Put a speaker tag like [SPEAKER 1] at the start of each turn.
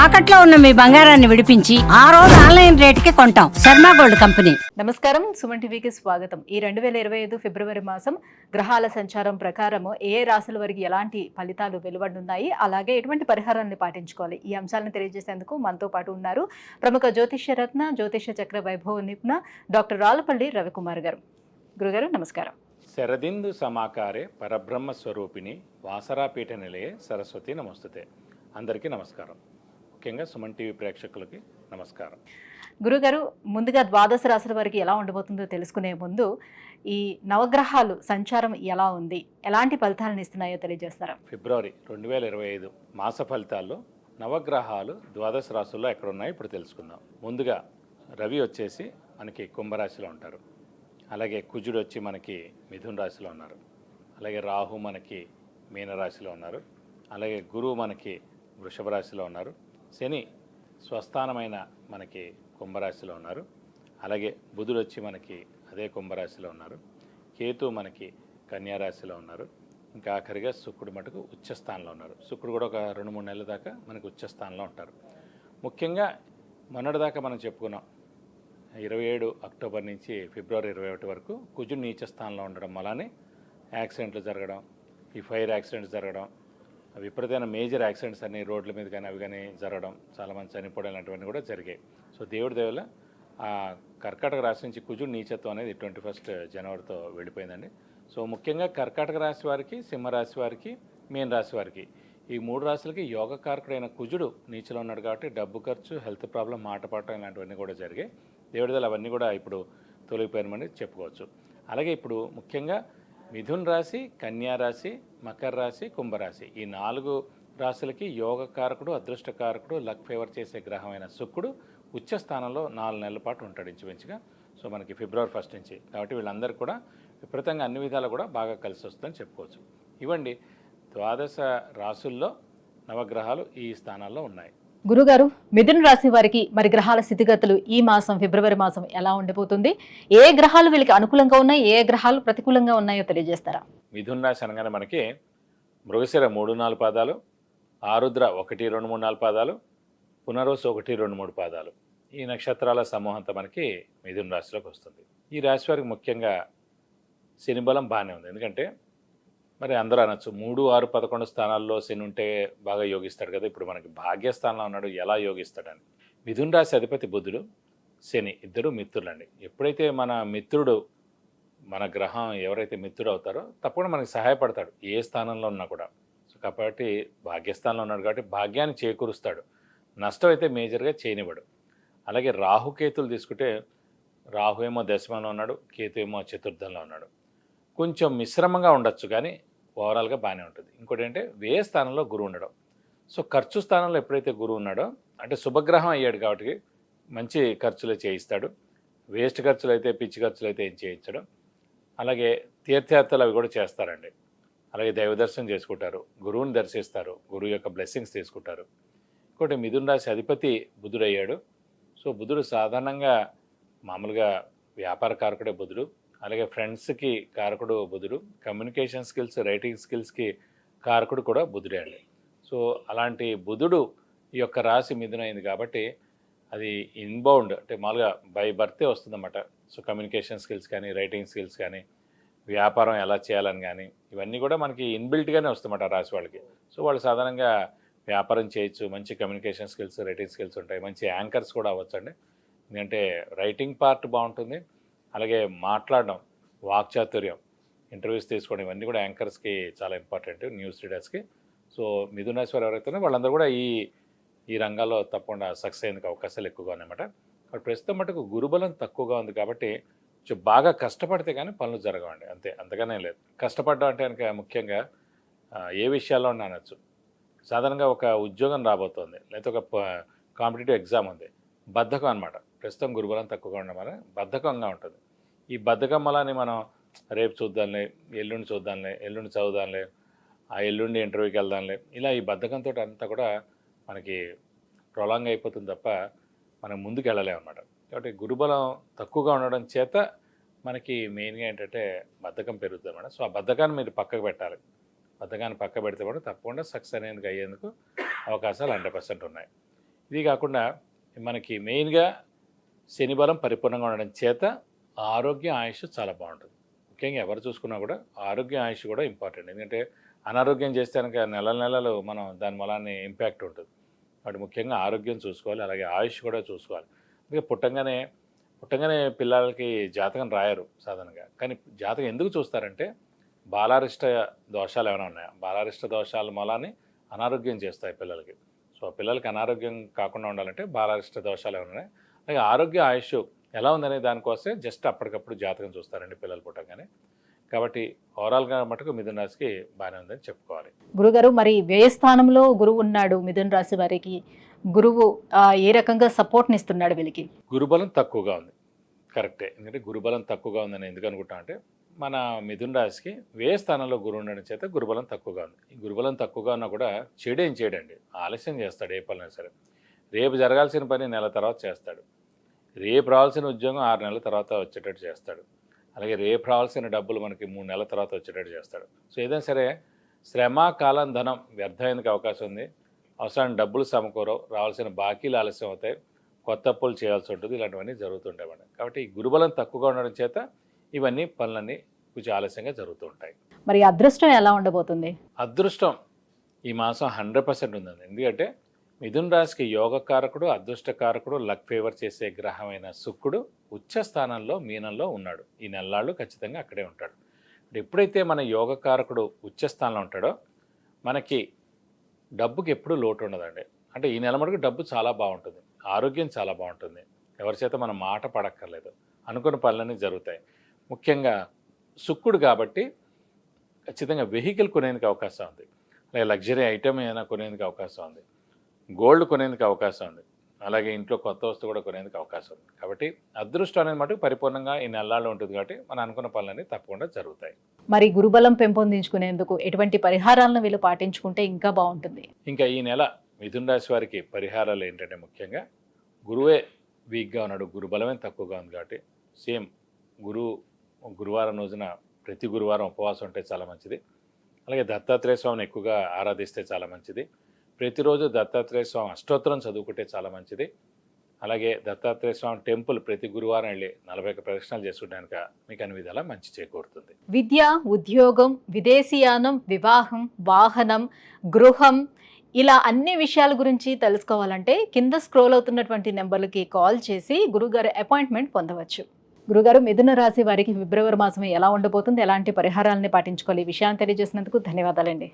[SPEAKER 1] తాకట్లో ఉన్న మీ బంగారాన్ని విడిపించి ఆ రోజు ఆన్లైన్ రేటుకి కొంటాం. Sharma gold company.
[SPEAKER 2] నమస్కారం, సుమన్ టీవీకి స్వాగతం. ఈ 2025 ఫిబ్రవరి మాసం గ్రహాల సంచారం ప్రకారం ఏ రాశుల వారికి ఎలాంటి ఫలితాలు వెలువడున్నాయి, అలాగే ఎటువంటి పరిహారాన్ని పాటించుకోవాలి, ఈ అంశాలను తెలియజేసేందుకు మనతో పాటు ఉన్నారు ప్రముఖ జ్యోతిష్య రత్న జ్యోతిష్య చక్ర వైభవ నిపుణ డాక్టర్ రాళ్లపల్లి రవికుమార్ గారు. గురుగారు నమస్కారం.
[SPEAKER 3] శరదిందు సమాకారే పరబ్రహ్మ స్వరూపిణి వాసరాపీఠ నిలయే సరస్వతి నమస్తుతే. అందరికీ నమస్కారం. ముఖ్యంగా సుమన్ టీవీ ప్రేక్షకులకి నమస్కారం.
[SPEAKER 2] గురుగారు, ముందుగా ద్వాదశ రాశుల వారికి ఎలా ఉండబోతుందో తెలుసుకునే ముందు ఈ నవగ్రహాలు సంచారం ఎలా ఉంది, ఎలాంటి ఫలితాలను ఇస్తున్నాయో తెలియజేస్తారా?
[SPEAKER 3] ఫిబ్రవరి 2025 మాస ఫలితాల్లో నవగ్రహాలు ద్వాదశ రాశుల్లో ఎక్కడున్నాయో ఇప్పుడు తెలుసుకుందాం. ముందుగా రవి వచ్చేసి మనకి కుంభరాశిలో ఉంటారు. అలాగే కుజుడు వచ్చి మనకి మిథున రాశిలో ఉన్నారు. అలాగే రాహు మనకి మీనరాశిలో ఉన్నారు. అలాగే గురువు మనకి వృషభ రాశిలో ఉన్నారు. శని స్వస్థానమైన మనకి కుంభరాశిలో ఉన్నారు. అలాగే బుధుడు వచ్చి మనకి అదే కుంభరాశిలో ఉన్నారు. కేతు మనకి కన్యారాశిలో ఉన్నారు. ఇంకా ఆఖరిగా శుక్రుడు మటుకు ఉచ్చస్థానంలో ఉన్నారు. శుక్రుడు కూడా ఒక 2-3 నెలల దాకా మనకి ఉచ్చస్థానంలో ఉంటారు. ముఖ్యంగా మొన్నటిదాకా మనం చెప్పుకున్నాం 27 అక్టోబర్ నుంచి ఫిబ్రవరి 21 వరకు కుజుడు నీచ స్థానంలో ఉండడం వల్లనే యాక్సిడెంట్లు జరగడం, ఈ ఫైర్ యాక్సిడెంట్స్ జరగడం, విపరీతమైన మేజర్ యాక్సిడెంట్స్ అన్ని రోడ్ల మీద కానీ అవి కానీ జరగడం, చాలామంది చనిపోవడం లాంటివన్నీ కూడా జరిగాయి. సో దేవుడి దేవల ఆ కర్కాటక రాశి నుంచి కుజుడు నీచత్వం అనేది 21 జనవరితో వెళ్ళిపోయిందండి. సో ముఖ్యంగా కర్కాటక రాశి వారికి, సింహరాశి వారికి, మీన రాశి వారికి ఈ 3 రాశులకి యోగకారకుడైన కుజుడు నీచలో ఉన్నాడు కాబట్టి డబ్బు ఖర్చు, హెల్త్ ప్రాబ్లం, మాట పడటం ఇలాంటివన్నీ కూడా జరిగాయి. దేవుడిదలు అవన్నీ కూడా ఇప్పుడు తొలగిపోయినమని చెప్పుకోవచ్చు. అలాగే ఇప్పుడు ముఖ్యంగా మిథున్ రాశి, కన్యా రాశి, మకర రాశి, కుంభరాశి ఈ 4 రాశులకి యోగకారకుడు, అదృష్టకారకుడు, లక్ ఫేవర్ చేసే గ్రహమైన శుక్రుడు ఉచ్చ స్థానంలో 4 నెలల పాటు ఉంటాడు ఇంచుమించుగా. సో మనకి ఫిబ్రవరి 1 నుంచి. కాబట్టి వీళ్ళందరూ కూడా విపరీతంగా అన్ని విధాలు కూడా బాగా కలిసి వస్తుందని చెప్పుకోవచ్చు. ఇవ్వండి ద్వాదశ రాశుల్లో నవగ్రహాలు ఈ స్థానాల్లో ఉన్నాయి.
[SPEAKER 2] గురుగారు, మిథున రాశి వారికి మరి గ్రహాల స్థితిగతులు ఈ మాసం ఫిబ్రవరి మాసం ఎలా ఉండబోతుంది? ఏ గ్రహాలు వీళ్ళకి అనుకూలంగా ఉన్నాయి, ఏ గ్రహాలు ప్రతికూలంగా ఉన్నాయో తెలియజేస్తారా?
[SPEAKER 3] మిథున రాశి అనగానే మనకి మృగశిర 3-4 పాదాలు, ఆరుద్ర 1-2-3-4 పాదాలు, పునరోసు 1-2-3 పాదాలు, ఈ నక్షత్రాల సమూహం అంతా మనకి మిథున రాశిలోకి వస్తుంది. ఈ రాశి వారికి ముఖ్యంగా శని బలం బాగానే ఉంది. ఎందుకంటే మరి అందరూ అనొచ్చు 3, 6, 11 స్థానాల్లో శని ఉంటే బాగా యోగిస్తాడు కదా, ఇప్పుడు మనకి భాగ్యస్థానంలో ఉన్నాడు, ఎలా యోగిస్తాడని. మిథున రాశి అధిపతి బుధుడు, శని ఇద్దరు మిత్రులండి. ఎప్పుడైతే మన మిత్రుడు, మన గ్రహం ఎవరైతే మిత్రుడు అవుతారో తప్పకుండా మనకి సహాయపడతాడు ఏ స్థానంలో ఉన్నా కూడా. సో కాబట్టి భాగ్యస్థానంలో ఉన్నాడు కాబట్టి భాగ్యాన్ని చేకూరుస్తాడు, నష్టం అయితే మేజర్గా చేయనివ్వడు. అలాగే రాహుకేతులు తీసుకుంటే రాహు ఏమో దశమంలో ఉన్నాడు, కేతు ఏమో చతుర్థంలో ఉన్నాడు. కొంచెం మిశ్రమంగా ఉండొచ్చు కానీ ఓవరాల్గా బాగానే ఉంటుంది. ఇంకోటి ఏంటంటే వ్యయ స్థానంలో గురువు ఉండడం. సో ఖర్చు స్థానంలో ఎప్పుడైతే గురువు ఉన్నాడో అంటే శుభగ్రహం అయ్యాడు కాబట్టి మంచి ఖర్చులు చేయిస్తాడు. వేస్ట్ ఖర్చులు అయితే, పిచ్చి ఖర్చులు అయితే ఏం చేయించడం. అలాగే తీర్థయాత్రలు అవి కూడా చేస్తారండి. అలాగే దైవ దర్శనం చేసుకుంటారు, గురువుని దర్శిస్తారు, గురువు యొక్క బ్లెస్సింగ్స్ తీసుకుంటారు. ఇంకోటి మిథున రాశి అధిపతి బుధుడు అయ్యాడు. సో బుధుడు సాధారణంగా మామూలుగా వ్యాపార కారకుడే బుధుడు. అలాగే ఫ్రెండ్స్కి కారకుడు బుధుడు, కమ్యూనికేషన్ స్కిల్స్, రైటింగ్ స్కిల్స్కి కారకుడు కూడా బుధుడే అండి. సో అలాంటి బుధుడు ఈ యొక్క రాశి మిథునైంది కాబట్టి అది ఇన్బౌండ్ అంటే మామూలుగా బై బర్తే వస్తుందన్నమాట. సో కమ్యూనికేషన్ స్కిల్స్ కానీ, రైటింగ్ స్కిల్స్ కానీ, వ్యాపారం ఎలా చేయాలని కానీ ఇవన్నీ కూడా మనకి ఇన్బిల్ట్గానే వస్తుందన్నమాట రాశి వాళ్ళకి. సో వాళ్ళు సాధారణంగా వ్యాపారం చేయొచ్చు, మంచి కమ్యూనికేషన్ స్కిల్స్, రైటింగ్ స్కిల్స్ ఉంటాయి, మంచి యాంకర్స్ కూడా అవ్వచ్చండి. ఎందుకంటే రైటింగ్ పార్ట్ బాగుంటుంది, అలాగే మాట్లాడడం, వాక్చాతుర్యం, ఇంటర్వ్యూస్ తీసుకోవడం ఇవన్నీ కూడా యాంకర్స్కి చాలా ఇంపార్టెంట్, న్యూస్ రీడర్స్కి. సో మిథున రాశి వారు ఎవరైతే వాళ్ళందరూ కూడా ఈ రంగాల్లో తప్పకుండా సక్సెస్ అయ్యేందుకు అవకాశాలు ఎక్కువగా ఉన్నాయన్నమాట. కాబట్టి ప్రస్తుతం మటుకు గురుబలం తక్కువగా ఉంది కాబట్టి కొంచెం బాగా కష్టపడితే కానీ పనులు జరగవండి, అంతే, అంతగానే లేదు. కష్టపడడం అంటే కనుక ముఖ్యంగా ఏ విషయాల్లో అనొచ్చు. సాధారణంగా ఒక ఉద్యోగం రాబోతోంది, లేకపోతే ఒక కాంపిటేటివ్ ఎగ్జామ్ ఉంది, బద్ధకం అనమాట. ప్రస్తుతం గురుబలం తక్కువగా ఉండడం వల్ల బద్ధకంగా ఉంటుంది. ఈ బద్ధకం వలని మనం రేపు చూద్దాంలే, ఎల్లుండి చూద్దాంలే, ఎల్లుండి చదువుదాంలే, ఆ ఎల్లుండి ఇంటర్వ్యూకి వెళ్దాంలే, ఇలా ఈ బద్ధకంతో అంతా కూడా మనకి ప్రొలాంగ్ అయిపోతుంది తప్ప మనం ముందుకు వెళ్ళలేము అనమాట. కాబట్టి గురుబలం తక్కువగా ఉండడం చేత మనకి మెయిన్గా ఏంటంటే బద్ధకం పెరుగుతుంది అన్నమాట. సో ఆ బద్ధకాన్ని మీరు పక్కకు పెట్టాలి. బద్ధకాన్ని పక్క పెడితే కూడా తప్పకుండా సక్సెస్ అనేది అయ్యేందుకు అవకాశాలు 100% ఉన్నాయి. ఇది కాకుండా మనకి మెయిన్గా శని బలం పరిపూర్ణంగా ఉండడం చేత ఆరోగ్య ఆయుష్ చాలా బాగుంటుంది. ముఖ్యంగా ఎవరు చూసుకున్నా కూడా ఆరోగ్య ఆయుష్ కూడా ఇంపార్టెంట్. ఎందుకంటే అనారోగ్యం చేస్తే కనుక నెలలు మనం దాని వలన ఇంపాక్ట్ ఉంటుంది. కాబట్టి ముఖ్యంగా ఆరోగ్యం చూసుకోవాలి, అలాగే ఆయుష్ కూడా చూసుకోవాలి. అందుకే పుట్టంగానే పిల్లలకి జాతకం రాయరు సాధారణంగా. కానీ జాతకం ఎందుకు చూస్తారంటే బాలారిష్ట దోషాలు ఏమైనా ఉన్నాయా, బాలారిష్ట దోషాల మూలాన్ని అనారోగ్యం చేస్తాయి పిల్లలకి. సో పిల్లలకి అనారోగ్యం కాకుండా ఉండాలంటే బాలారిష్ట దోషాలు ఏమైనా ఉన్నాయి, అలాగే ఆరోగ్య ఆయుష్ ఎలా ఉందనే దానికోసమే జస్ట్ అప్పటికప్పుడు జాతకం చూస్తారండి పిల్లలు పుట్టంగానే. కాబట్టి ఓవరాల్గా మటుకు మిథున రాశికి బాగానే ఉందని చెప్పుకోవాలి.
[SPEAKER 2] గురుగారు, మరి వ్యయ స్థానంలో గురువు ఉన్నాడు మిథున రాశి వారికి, గురువు ఏ రకంగా సపోర్ట్ని ఇస్తున్నాడు వీళ్ళకి?
[SPEAKER 3] గురుబలం తక్కువగా ఉంది, కరెక్టే. ఎందుకంటే గురుబలం తక్కువగా ఉందని ఎందుకు అనుకుంటా అంటే మన మిథున రాశికి వ్యయ స్థానంలో గురువు ఉండడం చేత గురుబలం తక్కువగా ఉంది. ఈ గురుబలం తక్కువగా ఉన్నా కూడా చెడేం చేయడండి, ఆలస్యం చేస్తాడు ఏ పనులైనా సరే. రేపు జరగాల్సిన పని నెల తర్వాత చేస్తాడు, రేపు రావాల్సిన ఉద్యోగం 6 నెలల తర్వాత వచ్చేటట్టు చేస్తాడు, అలాగే రేపు రావాల్సిన డబ్బులు మనకి 3 నెలల తర్వాత వచ్చేటట్టు చేస్తాడు. సో ఏదైనా సరే శ్రమ కాలం ధనం వ్యర్థానికి అవకాశం ఉంది. అవసరాన్ని డబ్బులు సమకూరవు, రావాల్సిన బాకీలు ఆలస్యం అవుతాయి, కొత్త అప్పులు చేయాల్సి ఉంటుంది, ఇలాంటివన్నీ జరుగుతుంటాయి మేడం. కాబట్టి ఈ గురుబలం తక్కువగా ఉండడం చేత ఇవన్నీ పనులన్నీ కొంచెం ఆలస్యంగా జరుగుతూ ఉంటాయి.
[SPEAKER 2] మరి అదృష్టం ఎలా ఉండబోతుంది?
[SPEAKER 3] అదృష్టం ఈ మాసం 100% ఉందండి. ఎందుకంటే మిథున రాశికి యోగకారకుడు, అదృష్టకారకుడు, లక్ ఫేవర్ చేసే గ్రహమైన శుక్రుడు ఉచ్చ స్థానంలో మీనంలో ఉన్నాడు. ఈ నెలలాళ్ళు ఖచ్చితంగా అక్కడే ఉంటాడు. ఎప్పుడైతే మన యోగకారకుడు ఉచ్చ స్థానంలో ఉంటాడో మనకి డబ్బుకి ఎప్పుడూ లోటు ఉండదండి. అంటే ఈ నెల మటుకు డబ్బు చాలా బాగుంటుంది, ఆరోగ్యం చాలా బాగుంటుంది, ఎవరి చేత మనం మాట పడక్కర్లేదు, అనుకున్న పనులన్నీ జరుగుతాయి. ముఖ్యంగా శుక్రుడు కాబట్టి ఖచ్చితంగా వెహికల్ కొనేందుకు అవకాశం ఉంది, అలాగే లగ్జరీ ఐటమ్ ఏమైనా కొనేందుకు అవకాశం ఉంది, గోల్డ్ కొనేందుకు అవకాశం ఉంది, అలాగే ఇంట్లో కొత్త వస్తువు కూడా కొనేందుకు అవకాశం ఉంది. కాబట్టి అదృష్టం అనేది మటుకు పరిపూర్ణంగా ఈ నెలల్లో ఉంటుంది కాబట్టి మనం అనుకున్న పనులన్నీ తప్పకుండా జరుగుతాయి.
[SPEAKER 2] మరి గురుబలం పెంపొందించుకునేందుకు ఎటువంటి పరిహారాలను వీళ్ళు పాటించుకుంటే ఇంకా బాగుంటుంది?
[SPEAKER 3] ఇంకా ఈ నెల మిథున రాశి వారికి పరిహారాలు ఏంటంటే ముఖ్యంగా గురువే వీక్గా ఉన్నాడు, గురుబలమే తక్కువగా ఉంది కాబట్టి సేమ్ గురువారం రోజున ప్రతి గురువారం ఉపవాసం ఉంటే చాలా మంచిది. అలాగే దత్తాత్రేయ స్వామిని ఎక్కువగా ఆరాధిస్తే చాలా మంచిది. ప్రతిరోజు దత్తాత్రేయ స్వామి అష్టోత్తరం చదువుకుంటే చాలా మంచిది. అలాగే దత్తాత్రేయ స్వామి టెంపుల్ ప్రతి గురువారం వెళ్ళి 41 ప్రదక్షిణాలు చేసుకుంటాక మీకు అన్ని విధాలా మంచి చేకూరుతుంది.
[SPEAKER 2] విద్య, ఉద్యోగం, విదేశీయానం, వివాహం, వాహనం, గృహం, ఇలా అన్ని విషయాల గురించి తెలుసుకోవాలంటే కింద స్క్రోల్ అవుతున్నటువంటి నెంబర్లకి కాల్ చేసి గురుగారు అపాయింట్మెంట్ పొందవచ్చు. గురుగారు, మిథున రాశి వారికి ఫిబ్రవరి మాసం ఎలా ఉండబోతుంది, ఎలాంటి పరిహారాలని పాటించుకోవాలి, ఈ విషయాన్ని తెలియజేసినందుకు ధన్యవాదాలండి.